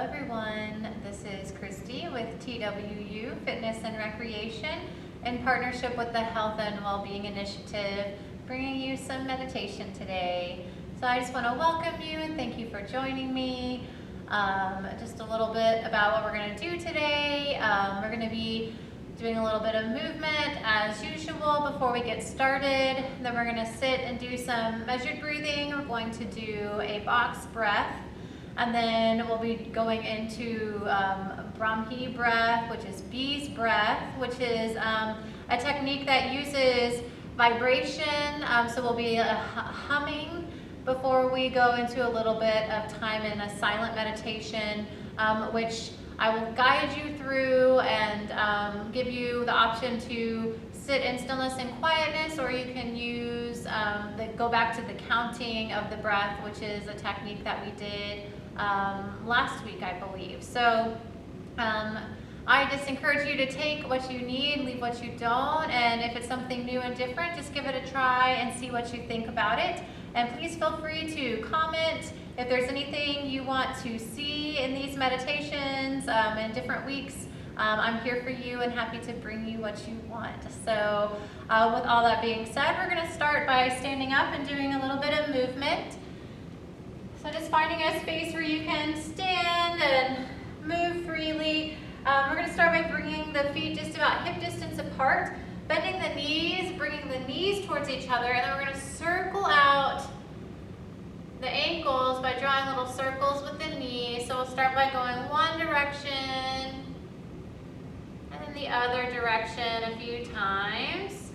everyone, this is Christy with TWU Fitness and Recreation in partnership with the Health and Wellbeing Initiative, bringing you some meditation today. So I just want to welcome you and thank you for joining me. Just a little bit about what we're going to do today. We're going to be doing a little bit of movement as usual before we get started. Then we're going to sit and do some measured breathing. We're going to do a box breath. And then we'll be going into bronchi breath, which is bee's breath, which is a technique that uses vibration. So we'll be humming before we go into a little bit of time in a silent meditation, which I will guide you through and give you the option to sit in stillness and quietness, or you can use go back to the counting of the breath, which is a technique that we did last week, I believe. So I just encourage you to take what you need, leave what you don't, and if it's something new and different, just give it a try and see what you think about it. And please feel free to comment if there's anything you want to see in these meditations in different weeks. I'm here for you and happy to bring you what you want. So with all that being said, we're going to start by standing up and doing a little bit of movement. So just finding a space where you can stand and move freely. We're going to start by bringing the feet just about hip distance apart, bending the knees, bringing the knees towards each other, and then we're going to circle out the ankles by drawing little circles with the knees. So we'll start by going one direction and then the other direction a few times.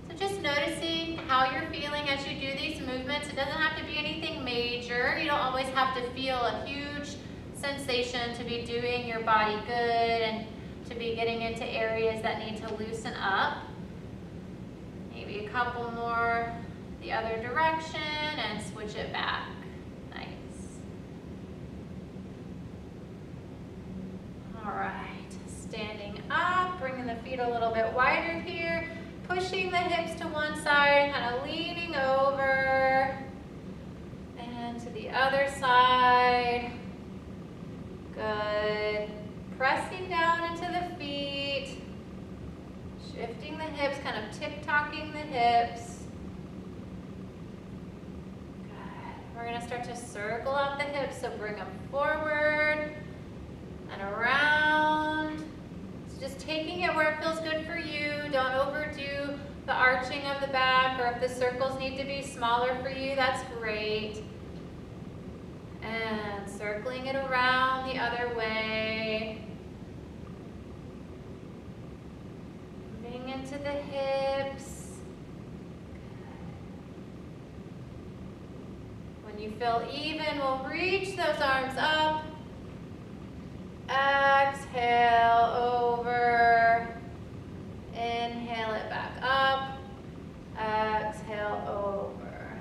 So just noticing how you're feeling as you do these movements. It doesn't have to be anything major. You don't always have to feel a huge sensation to be doing your body good and to be getting into areas that need to loosen up. Maybe a couple more the other direction and switch it back. Nice. All right, standing up, bringing the feet a little bit wider here, pushing the hips to one side, kind of leaning over, and to the other side. Good. Pressing down into the feet, shifting the hips, kind of tick-tocking the hips. Good. We're going to start to circle out the hips, so bring them forward and around. So just taking it where it feels good for you. Don't overdo the arching of the back, or if the circles need to be smaller for you, that's great. And circling it around the other way. Moving into the hips. When you feel even, we'll reach those arms up. Exhale over. Inhale it back up. Exhale over.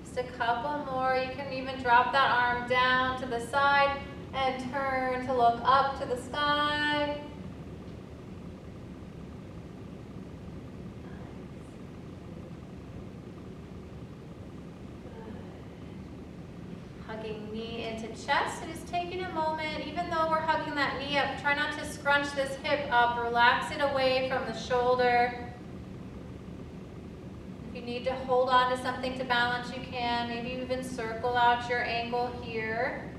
Just a couple more. You can even drop that arm down to the side and turn to look up to the sky. Hugging knee into chest, and just taking a moment, even though we're hugging that knee up, try not to scrunch this hip up, relax it away from the shoulder. If you need to hold on to something to balance, you can. Maybe even circle out your angle here.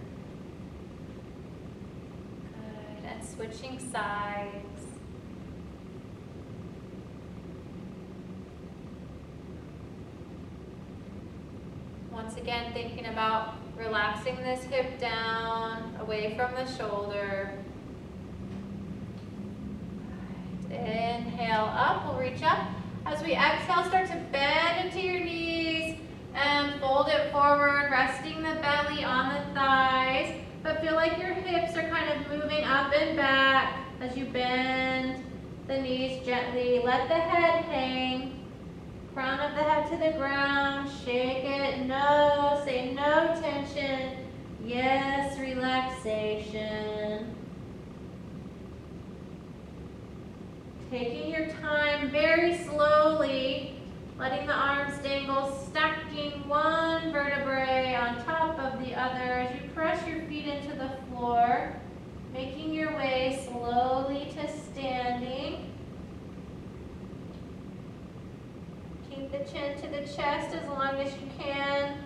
Good, and switching sides. Once again, thinking about relaxing this hip down, away from the shoulder. Right. Inhale up, we'll reach up. As we exhale, start to bend into your knees and fold it forward, resting the belly on the thighs. But feel like your hips are kind of moving up and back as you bend the knees gently. Let the head hang. Crown of the head to the ground, shake it, no, say no tension, yes, relaxation. Taking your time very slowly, Letting the arms dangle, stacking one vertebrae on top of the other as you press your feet into the floor, making your way slowly to standing. Keep the chin to the chest as long as you can.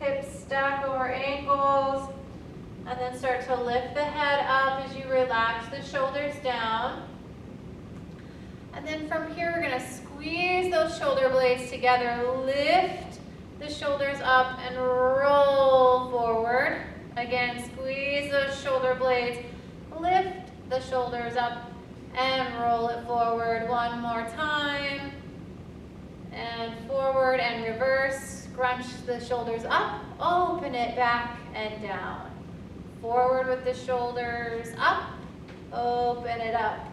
Hips stack over ankles. And then start to lift the head up as you relax the shoulders down. And then from here, we're going to squeeze those shoulder blades together. Lift the shoulders up and roll forward. Again, squeeze those shoulder blades. Lift the shoulders up and roll it forward. One more time. And forward and reverse. Scrunch the shoulders up. Open it back and down. Forward with the shoulders up. Open it up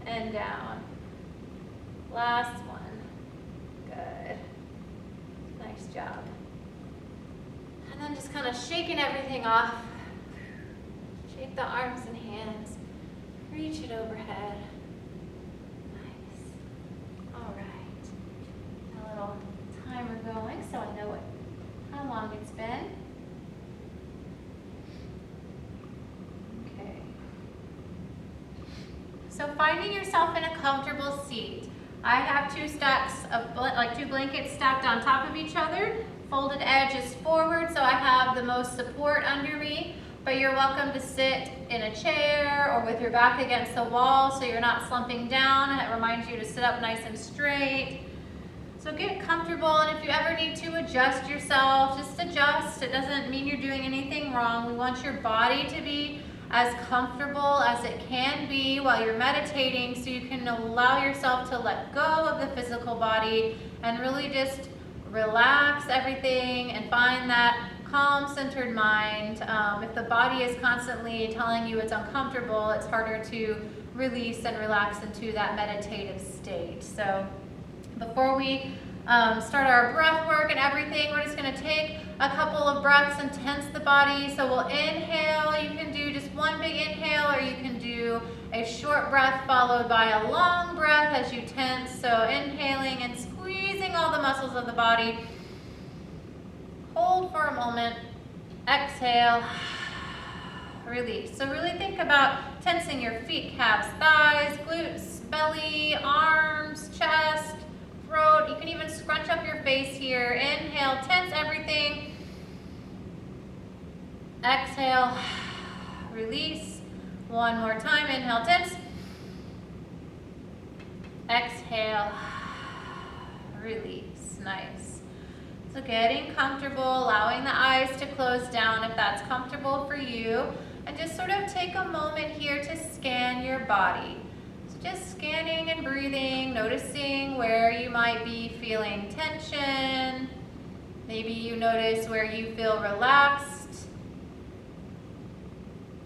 and down. Last one. Good. Nice job. And then just kind of shaking everything off. Shake the arms and hands. Reach it overhead. Nice. All right. A little timer going so I know how long it's been. Okay. So finding yourself in a comfortable seat. I have two stacks of, two blankets stacked on top of each other. Folded edges forward so I have the most support under me. But you're welcome to sit in a chair or with your back against the wall so you're not slumping down. And it reminds you to sit up nice and straight. So get comfortable, and if you ever need to adjust yourself, just adjust. It doesn't mean you're doing anything wrong. We want your body to be as comfortable as it can be while you're meditating, so you can allow yourself to let go of the physical body and really just relax everything and find that calm, centered mind. If the body is constantly telling you it's uncomfortable, it's harder to release and relax into that meditative state. So before we start our breath work and everything, we're just going to take a couple of breaths and tense the body. So we'll inhale. You can do just one big inhale, or you can do a short breath followed by a long breath as you tense. So inhaling and squeezing all the muscles of the body. Hold for a moment. Exhale. Release. So really think about tensing your feet, calves, thighs, glutes, belly, arms, chest, throat. You can even scrunch up your face here. Inhale, tense everything. Exhale, release. One more time. Inhale, tense. Exhale, release. Nice. So getting comfortable, allowing the eyes to close down if that's comfortable for you. And just sort of take a moment here to scan your body. Just scanning and breathing, noticing where you might be feeling tension. Maybe you notice where you feel relaxed.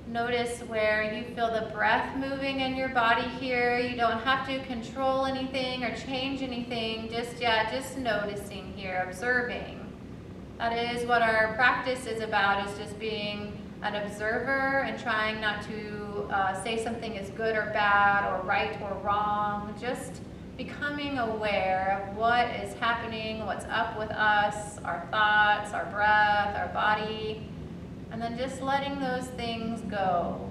Notice where you feel the breath moving in your body here. You don't have to control anything or change anything just yet, just noticing here, observing. That is what our practice is about, is just being an observer and trying not to say something is good or bad or right or wrong. Just becoming aware of what is happening, what's up with us, our thoughts, our breath, our body, and then just letting those things go.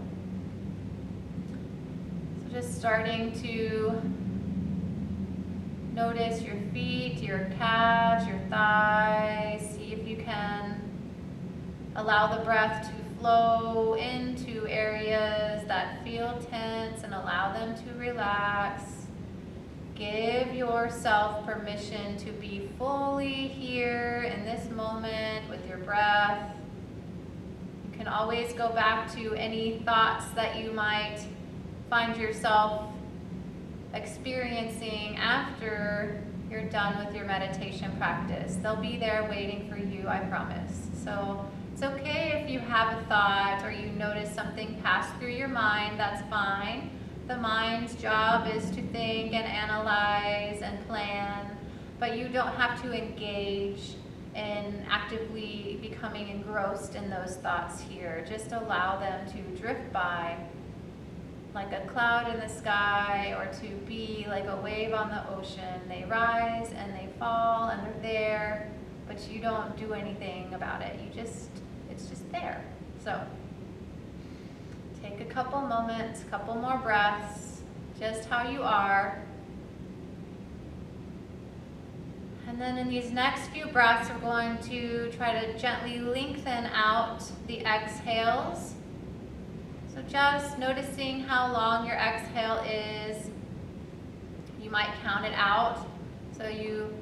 So just starting to notice your feet, your calves, your thighs. See if you can allow the breath to flow into areas that feel tense and allow them to relax. Give yourself permission to be fully here in this moment with your breath. You can always go back to any thoughts that you might find yourself experiencing after you're done with your meditation practice. They'll be there waiting for you, I promise. So it's okay if you have a thought or you notice something pass through your mind, that's fine. The mind's job is to think and analyze and plan, but you don't have to engage in actively becoming engrossed in those thoughts here. Just allow them to drift by like a cloud in the sky or to be like a wave on the ocean. They rise and they fall and they're there, but you don't do anything about it. It's just there. So take a couple moments, couple more breaths, just how you are. And then in these next few breaths, we're going to try to gently lengthen out the exhales. So just noticing how long your exhale is. You might count it out. So you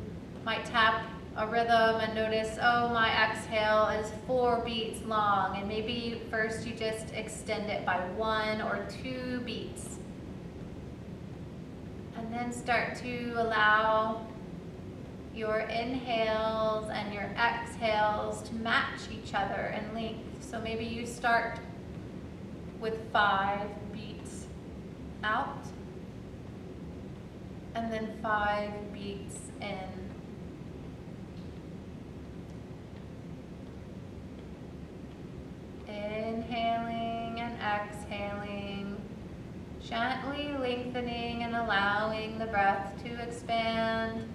might tap a rhythm and notice, oh, my exhale is 4 beats long. And maybe first you just extend it by 1 or 2 beats. And then start to allow your inhales and your exhales to match each other in length. So maybe you start with 5 beats out, and then 5 beats in. Inhaling and exhaling, gently lengthening and allowing the breath to expand.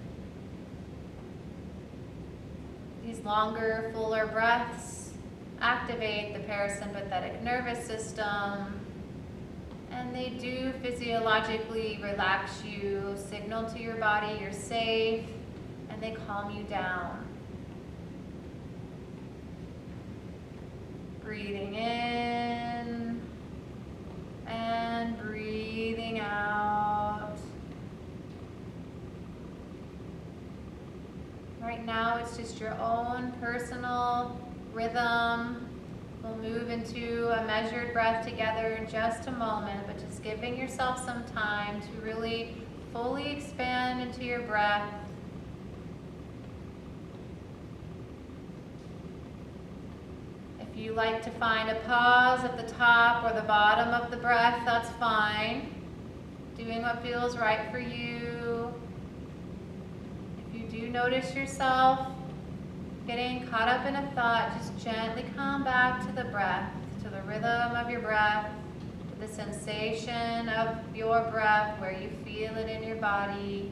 These longer, fuller breaths activate the parasympathetic nervous system, and they do physiologically relax you, signal to your body you're safe, and they calm you down. Breathing in and breathing out. Right now, it's just your own personal rhythm. We'll move into a measured breath together in just a moment, but just giving yourself some time to really fully expand into your breath. If you like to find a pause at the top or the bottom of the breath, that's fine. Doing what feels right for you. You notice yourself getting caught up in a thought, just gently come back to the breath, to the rhythm of your breath, to the sensation of your breath, where you feel it in your body,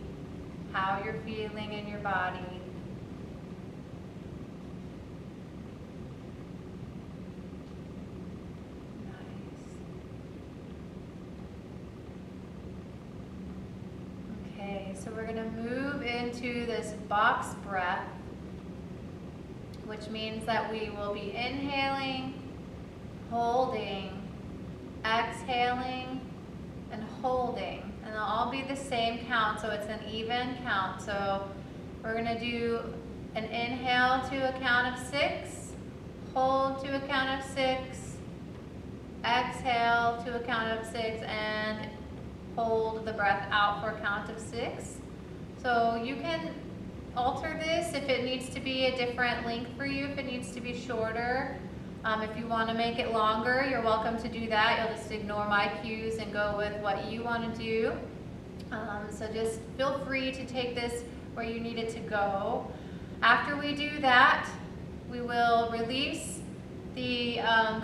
how you're feeling in your body. So we're going to move into this box breath, which means that we will be inhaling, holding, exhaling, and holding. And they'll all be the same count, so it's an even count. So we're going to do an inhale to a count of 6, hold to a count of 6, exhale to a count of 6, and hold the breath out for a count of 6. So you can alter this if it needs to be a different length for you, if it needs to be shorter. If you want to make it longer, you're welcome to do that. You'll just ignore my cues and go with what you want to do. So just feel free to take this where you need it to go. After we do that, we will release the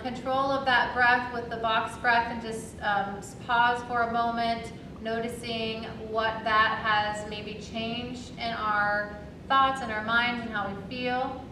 control of that breath with the box breath and just pause for a moment, noticing what that has maybe changed in our thoughts and our minds and how we feel.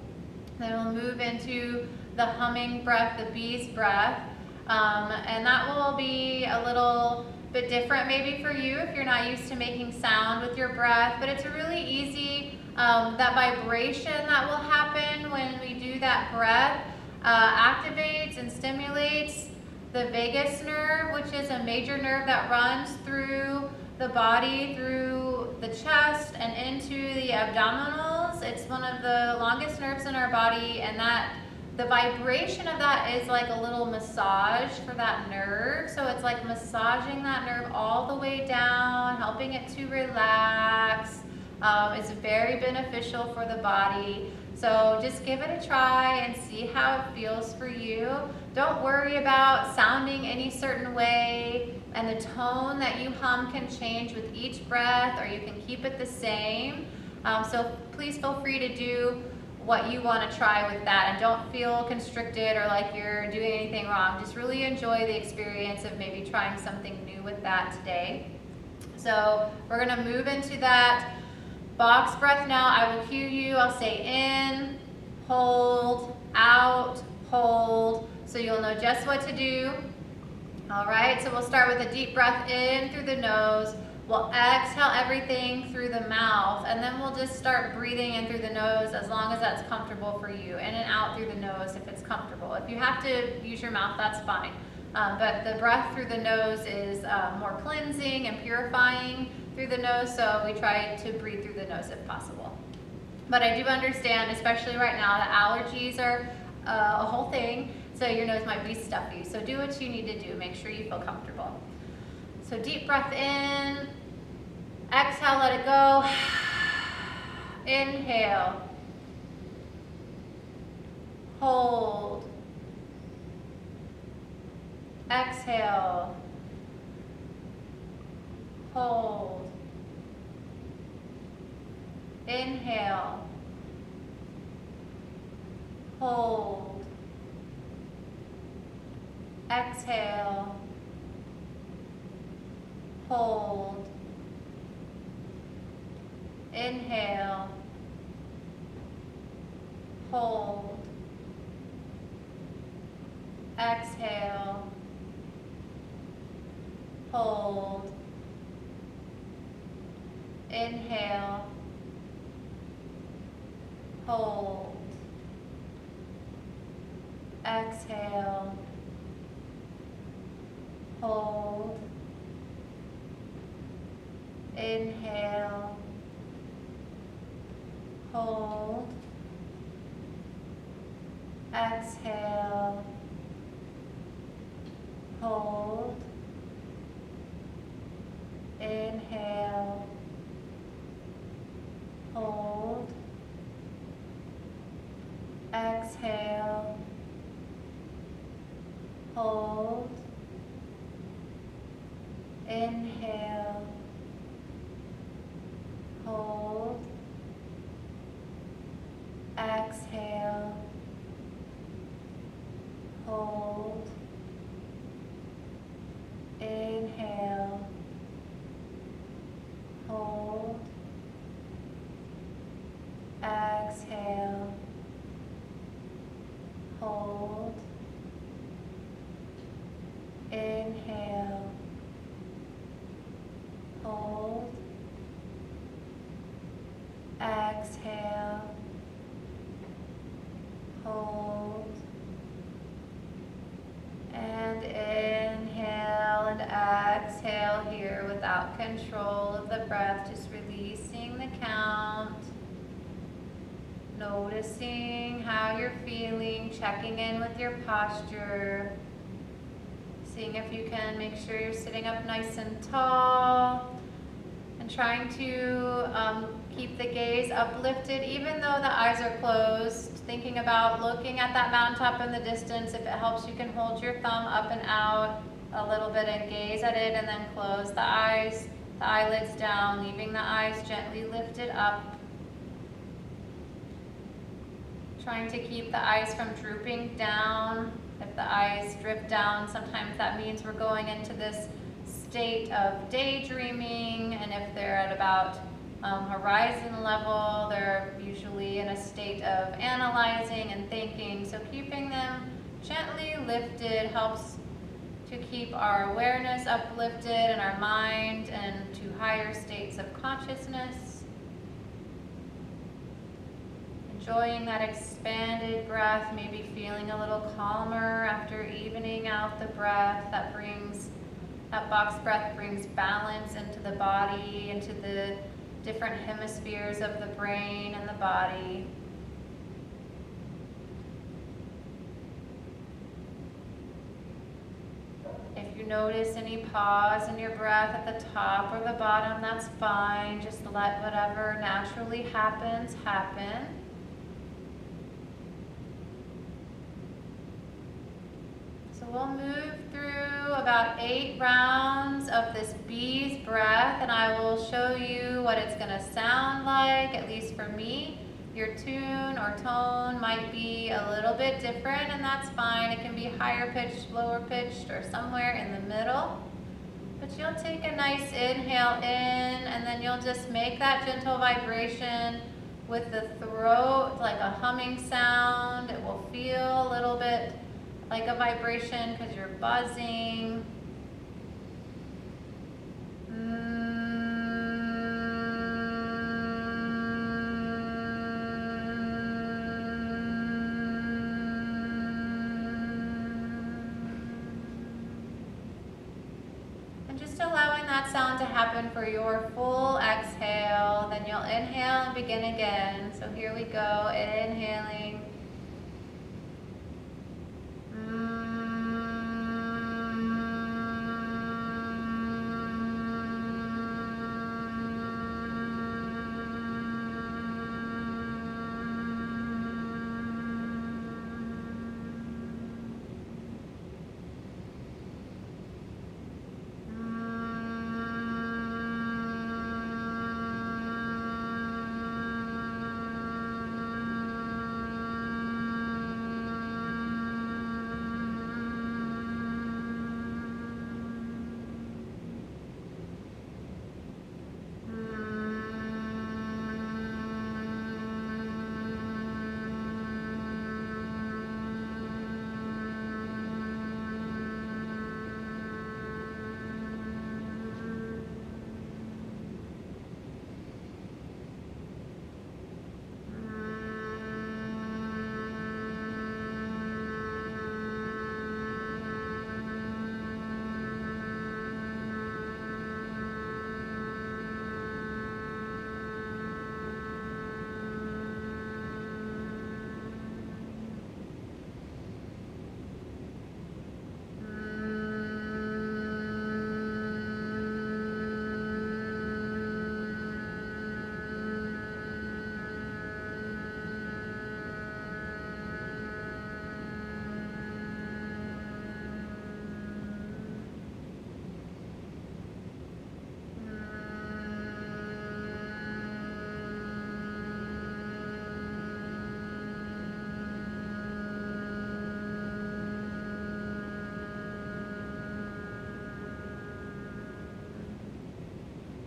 Then we'll move into the humming breath, the bee's breath, and that will be a little bit different maybe for you if you're not used to making sound with your breath, but it's a really easy, that vibration that will happen when we do that breath activates and stimulates the vagus nerve, which is a major nerve that runs through the body, through the chest and into the abdominals. It's one of the longest nerves in our body, and that the vibration of that is like a little massage for that nerve. So it's like massaging that nerve all the way down, helping it to relax. It's very beneficial for the body. So just give it a try and see how it feels for you. Don't worry about sounding any certain way, and the tone that you hum can change with each breath, or you can keep it the same. So please feel free to do what you want to try with that, and don't feel constricted or like you're doing anything wrong. Just really enjoy the experience of maybe trying something new with that today. So we're going to move into that box breath now. I will cue you. I'll say in, hold, out, hold, so you'll know just what to do. All right, so we'll start with a deep breath in through the nose. We'll exhale everything through the mouth, and then we'll just start breathing in through the nose as long as that's comfortable for you, in and out through the nose if it's comfortable. If you have to use your mouth, that's fine. But the breath through the nose is more cleansing and purifying through the nose, so we try to breathe through the nose if possible. But I do understand, especially right now, that allergies are a whole thing, so your nose might be stuffy. So do what you need to do. Make sure you feel comfortable. So deep breath in, exhale, let it go. Inhale, hold, exhale, hold, inhale, hold, exhale, hold, inhale, hold, exhale, hold, inhale, hold, exhale, hold, inhale, hold, exhale, hold, inhale, hold, exhale, hold, inhale, hold, exhale, hold, inhale, hold, exhale, hold, inhale, hold, exhale, hold, and inhale and exhale here without control of the breath, just releasing the count, noticing how you're feeling, checking in with your posture, seeing if you can make sure you're sitting up nice and tall, and trying to keep the gaze uplifted even though the eyes are closed, thinking about looking at that mountaintop in the distance. If it helps, you can hold your thumb up and out a little bit and gaze at it, and then close the eyes, the eyelids down, leaving the eyes gently lifted up. Trying to keep the eyes from drooping down. If the eyes drift down, sometimes that means we're going into this state of daydreaming, and if they're at about horizon level, they're usually in a state of analyzing and thinking. So keeping them gently lifted helps to keep our awareness uplifted and our mind and to higher states of consciousness. Enjoying that expanded breath, maybe feeling a little calmer after evening out the breath. That box breath brings balance into the body, into the different hemispheres of the brain and the body. If you notice any pause in your breath at the top or the bottom, that's fine. Just let whatever naturally happens happen. So we'll move through about 8 rounds of this bee's breath, and I will show you what it's going to sound like, at least for me, Your tune or tone might be a little bit different, and that's fine. It can be higher pitched, lower pitched, or somewhere in the middle. But you'll take a nice inhale in, and then you'll just make that gentle vibration with the throat, like a humming sound. It will feel a little bit like a vibration because you're buzzing. Just allowing that sound to happen for your full exhale. Then you'll inhale and begin again. So here we go, inhaling.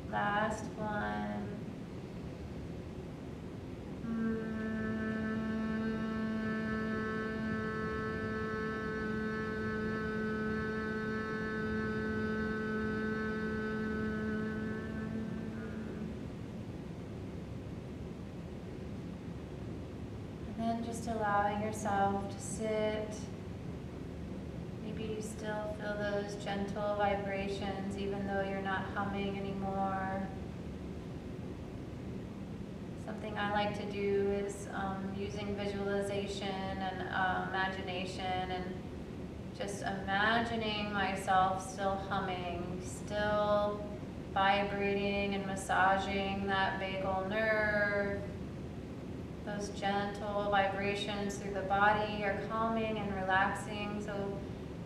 Last one. And then just allowing yourself to sit. Maybe you still feel those gentle vibrations even though you're not humming anymore. Something I like to do is using visualization and imagination, and just imagining myself still humming, still vibrating and massaging that vagal nerve. Those gentle vibrations through the body are calming and relaxing. So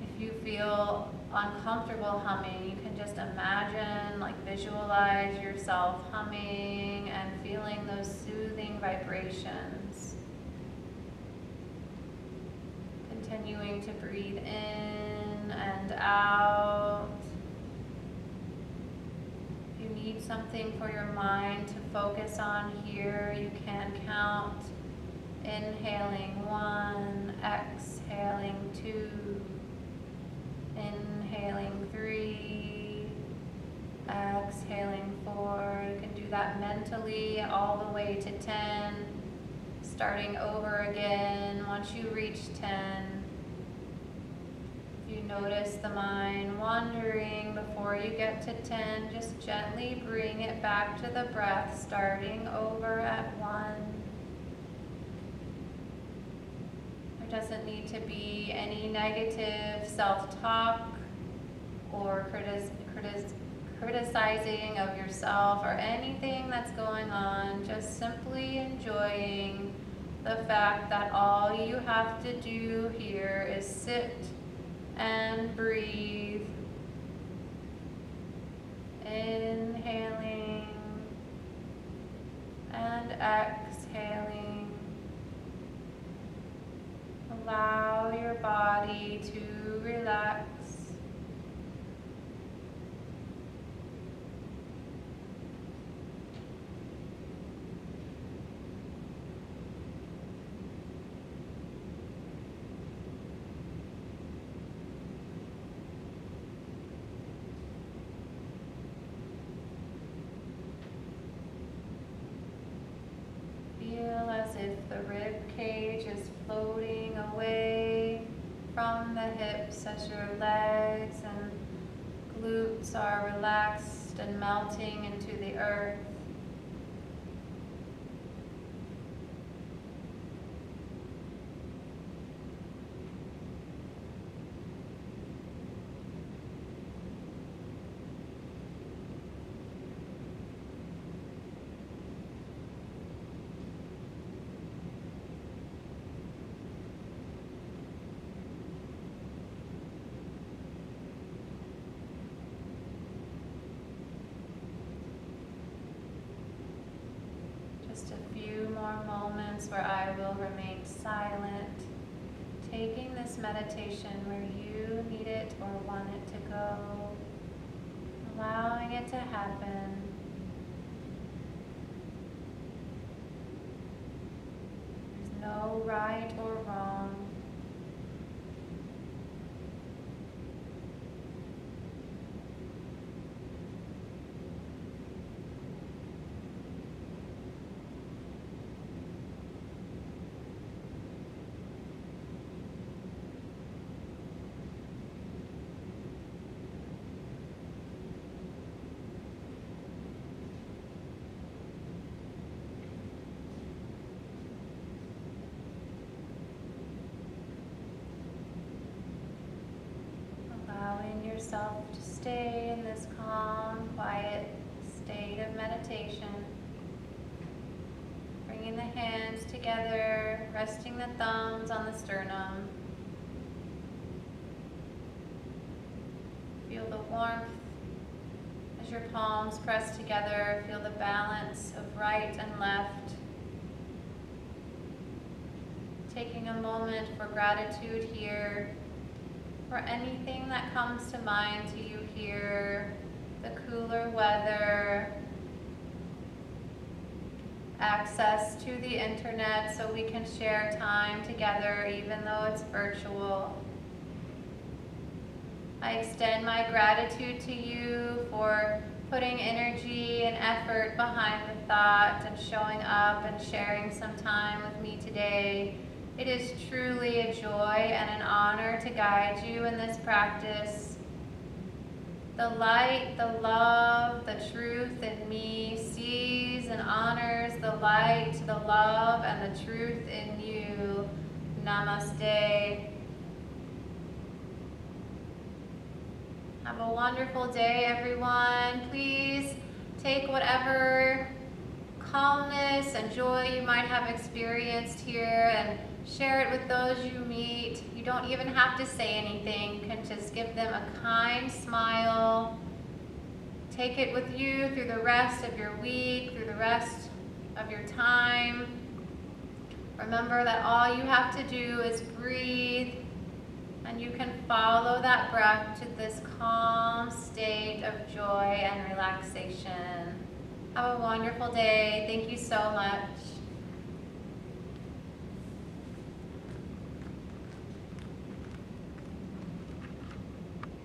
if you feel uncomfortable humming, you can just imagine, like visualize yourself humming and feeling those soothing vibrations. Continuing to breathe in and out. If you need something for your mind to focus on here, you can count. Inhaling 1, exhaling 2, inhaling 3, exhaling 4. You can do that mentally all the way to 10, starting over again once you reach 10. If you notice the mind wandering before you get to 10, just gently bring it back to the breath, starting over at 1. There doesn't need to be any negative self-talk or criticizing of yourself or anything that's going on. Just simply enjoying the fact that all you have to do here is sit and breathe. Inhaling and exhaling. body to relax. Feel as if the rib cage is floating away from the hips as your legs and glutes are relaxed and melting into the earth. Just a few more moments where I will remain silent, taking this meditation where you need it or want it to go, allowing it to happen. There's no right or wrong. Allowing yourself to stay in this calm, quiet state of meditation. Bringing the hands together, resting the thumbs on the sternum. Feel the warmth as your palms press together. Feel the balance of right and left. Taking a moment for gratitude here. For anything that comes to mind to you here, the cooler weather, access to the internet so we can share time together even though it's virtual. I extend my gratitude to you for putting energy and effort behind the thought and showing up and sharing some time with me today. It is truly a joy and an honor to guide you in this practice. The light, the love, the truth in me sees and honors the light, the love, and the truth in you. Namaste. Have a wonderful day, everyone. Please take whatever calmness and joy you might have experienced here and share it with those you meet. You don't even have to say anything. You can just give them a kind smile. Take it with you through the rest of your week, through the rest of your time. Remember that all you have to do is breathe, and you can follow that breath to this calm state of joy and relaxation. Have a wonderful day. Thank you so much.